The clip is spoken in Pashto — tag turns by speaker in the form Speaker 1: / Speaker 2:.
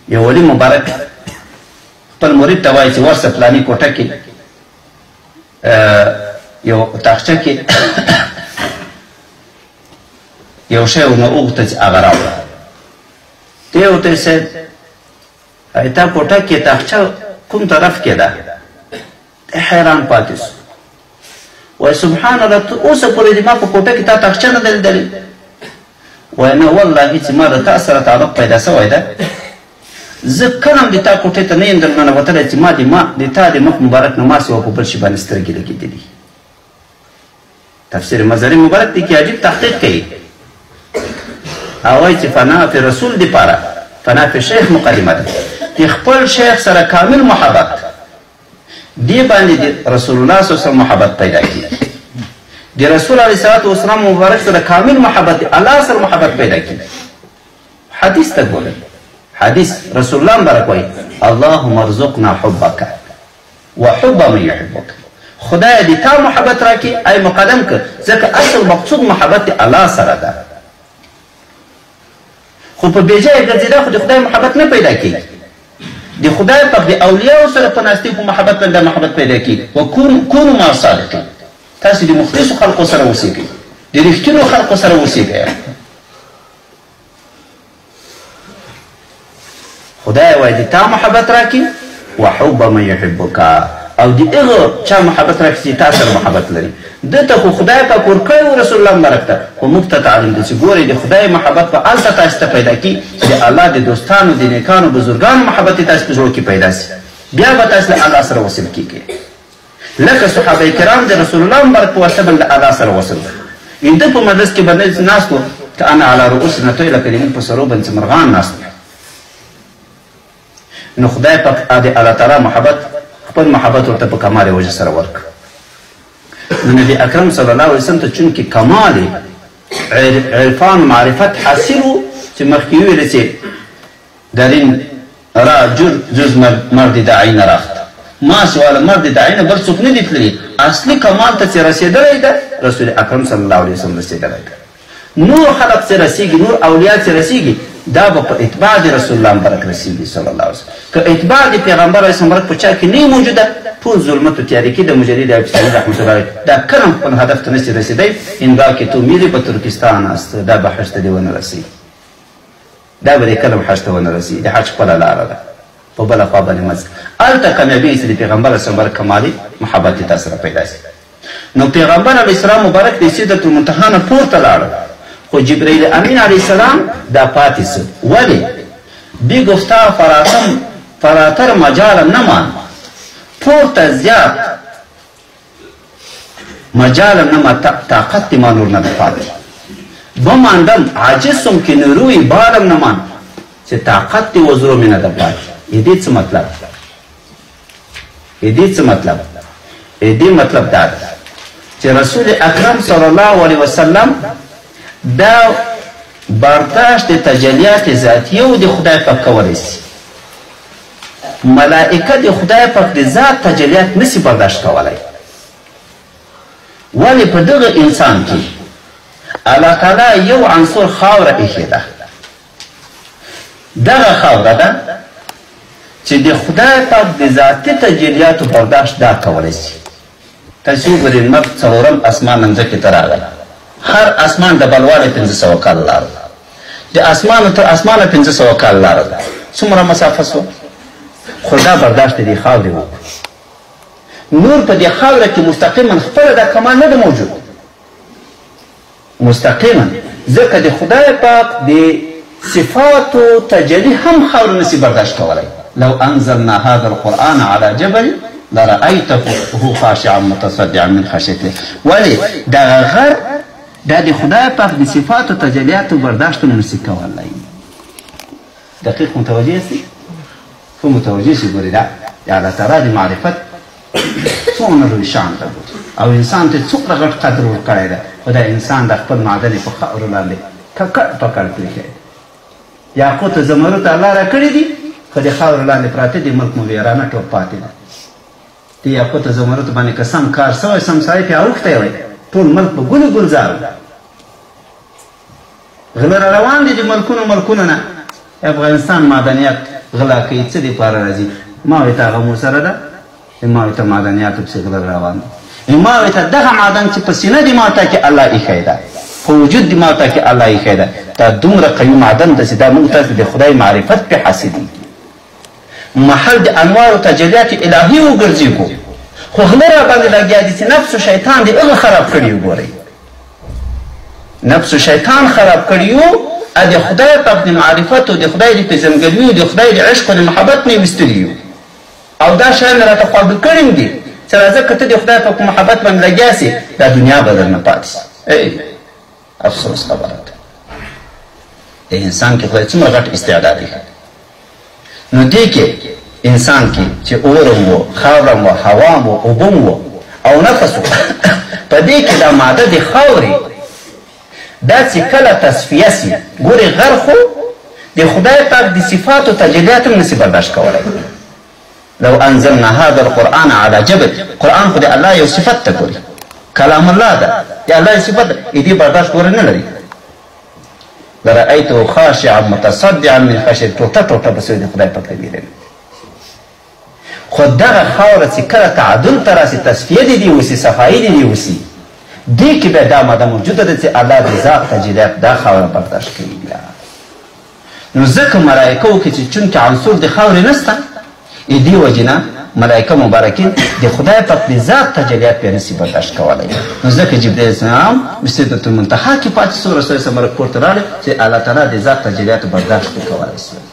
Speaker 1: یو ولي مبارک خپل مرید ته وایي چې ورشه فلاني کوټه کې یو تاخچه کې یو شی ونه وغوښته چې هغه راوړه. دی ورته ویل صاحب تا کوټه کې تاخچه کوم طرف کې ده؟ دی حیران پاتې سو. وایي سبحان الله ته اوسه پورې دې ما په کوټه کې تا تاخچه نه ده لیدلې؟ وایي نه والله چې ما د تا سره تعلق پیدا سوی ده، زه کله هم د تا کوټې ته نه یم درننوتلی چې ما د تا د مخ مبارک نه ما سوه په بل شي باندې سترګې لګېدلي. تفسیر مظهري مبارک دی کې عجیب تحقیق کوي او وایي چې فنا فی رسول دپاره فنا فی شیخ مقدمه ده. د خپل شیخ سره کامل محبت دې باندې د رسول الله صلی الله علیه وسلم محبت پیدا کېږي. د رسول علیه الصلاة والسلام مبارک سره کامل محبت الله سره محبت پیدا کېږي. حدیث ته ګورئ، حدیث رسول الله مبارک وایي اللهم ارزقنا حبک وحب من یحبک. خدای دې تا محبت راکړي ای مقدم که، ځکه اصل مقصود محبت الله سره ده. خو په بېځایه ګرځېدا خو د خدای محبت نه پیدا کېږي. د خدای پاک د اولیاو سره په ناستې په محبت باندې محبت پیدا کېږي. وکونو مع الصادقین، تاسې د مخلصو خلقو سره اوسېږئ، د رښتینو خلقو سره اوسېږئ. خدای وایي د تا محبت راکړي وحب من یحبک، او د هغه چا محبت راکړي چې تا سره محبت لري. ده ته خو خدای پاک ورکړی و رسول الله مبارک ته، خو موږ ته تعلیم ده چې ګورئ د خدای محبت په هلته تاسو ته پیدا کړي چې د الله د دوستانو د نیکانو بزرګانو محبت یې تاسو په زړه کې پیدا سي، بیا به تاسو له الله سره وصل کېږئ. لکه صحابه کرام د رسول الله مبارک په واسطه باندې الله سره وصل ده. ده په مجلس کې باندې ناست و که انا علی رؤوسنا طیر، لکه د موږ په سرو باندې مرغان ناست. نو خدای پاک د الله تعالی محبت خپل محبت ورته په کمال وجه سره ورک. نو نبی اکرم صلی الله علیه وسلم ته چونکې کمال عرفان معرفت حاصل و چې مخکې وویل چې در این را جز مرد داعی نراخت، ما سوال مرد داعی نه بل څوک نه دي تللي. اصلي کمال ته چې رسېدلی ده رسول اکرم صلی الله علیه وسلم رسېدلی ده. نور خلق چې رسېږي، نور اولیاء چې رسېږي، دا به په اتباع د رسول الله مبارک رسېږي صلی الله علیه وسلم. که اتباع د پیغمبر علیه السلام مبارک په چا کې نه موجوده، ټول ظلمت و تیاریکي د مجدد ابسطامي رحمت الله علیه دا کله هم خپل هدف ته نشي رسېدی. اندا کې تو میری په ترکستان است، دا به حج ته دې ونه رسي، دا به دې کله هم حج ته ونه رسي. د حج خپله لاره ده په بله خوا باندې مځ هلته کامیابي چې د پیغمبر علیه السلام مبارک کمالي محبت یې تا سره پیدا سي. نو پیغمبر علیه السلام مبارک د سدرة المنتهی نه پورته لاړه، خو جبرئیل امین علیه السلام دا پاتې سو. ولې؟ بی گفتا فراتر مجال نمان، پورته زیات مجال نما طاقت ما نور نه پاتې. بماندم عاجز سم که نروی بالم نمان چې طاقت دی وزرو می نه ده پاتې. دې څه مطلب؟ دې څه مطلب؟ دې مطلب دا ده چې رسول اکرم صلی الله علیه وسلم دا برداشت د تجلیات ذاتیه و د خدای پاک کولی سي. ملائکه د خدای پاک د ذات تجلیات نسی برداشت کولی. ولې په دغه انسان کې الله تعالی یو عنصر خاوره ایښې ده. دغه خاوره ده چې د خدای پاک د ذاتي تجلیاتو برداشت دا کولی سي. تاسې وګورئ لمر څلورم اسمان مځکې ته راغی، هر اسمان د بلواله 500 کال لاره ده، د اسمانه تر اسمانه 500 کال لاره ده. څومره مسافه سوه؟ خو دا برداشت د دې خاورې وکړو. نور په دې خاوره کې مستقیما خپله دا کمال نه ده موجود مستقیما، ځکه د خدای پاک د صفاتو تجلی هم خاوره نسي برداشت کولی. لو انزلنا هذا القرآن على جبل لرأيته خاشعا متصدعا من خشیة الله. ولې دغه غر دا د خدای پاک د صفاتو تجلیاتو برداشت نسي کولی. دقیق متوجه سي؟ خو متوجه سي. ګورې دا د الله تعالی د معرفت څومره لوی شان ته او انسان ته څومره غټ قدر ورکړی ده. خو دا انسان د خپل معدن په خاورو لاندې ککړ پکړ پرېښی. یاقوت زمرد الله را کړي دي، خو د خاورو لاندې پراته دي، ملک مو ویرانه ټوپ پاتې ده. د یاقوت زمرد باندې که سم کار سوی، سم سړی پرې اوښتی وی، ټول ملک په ګلو ګلزار و. غله را روان دي د ملکونو نه. افغانستان معدنیات غلا کوي څه دپاره راځي ما وایي ته هغه مور سره ده ما وایي ته معدنیاتو پسې غله روان دی ما وایي ته دغه معدن چې په سینه دماغ کې الله ایښی ده په وجود دماغ کې الله ایښی ده دا دومره قوي معدن ده چې دا موږ تاسو د خدای معرفت پې حاصلېږي محل د انوارو تجلیات الهي وګرځي خو غله را باندې لګیا دي چې نفس و شیطان دې هغه خراب کړي وګورئ نفس و شیطان خراب کړي وو د خدای پاک د معرفت او د خدای د پېژندګلوي او د خدای د عشق او د محبت نه یې ویستلي وو او دا شیان راته خواږه کړي دي چې راځه که ته د خدای پاک په محبت باندې لګیا سې دا دنیا به درنه پاتې سي افسوس خبره ده د انسان کې خدای څومره غټ استعداد دی نو دې کې انسان کې چې اورم و خاورم و هوام و اوبم و او نفس و په دې کې دا ماده د خاورې دا چې کله تصفیه سي ګورې غر خو د خدای پاک د صفاتو تجلیات هم نسي برداشت کولی لو انزلنا هذا القرآن على جبل قرآن خو د الله یو صفت ته ګوري کلام الله ده د الله یو صفت ده دې برداشت ګوره نه لري لرأیته خاشعا متصدعا من خشیة ټوټه ټوټه به سوی د خدای پاک ته ویلوي خو دغه خاوره چې کله تعادل ته راسي تصفیه دې وسي صفایي دې وسي دې کې بیا دا ماده موجوده ده چې الله د ذات تجلیات دا خاوره برداشت کوي بیا نو ځکه ملایکه وکړي چې چونکې عنصر د خاورې نسته دې وجې نه ملائکه مبارکین د خدای پاک د ذات تجلیات بیا نسي برداشت کولی نو ځکه جبریل اسلام سدرة المنتهی کې پاتې سو رسول صلی الله علیه وسلم پورته راغلی چې الله تعالی د ذات تجلیات برداشت کولی سو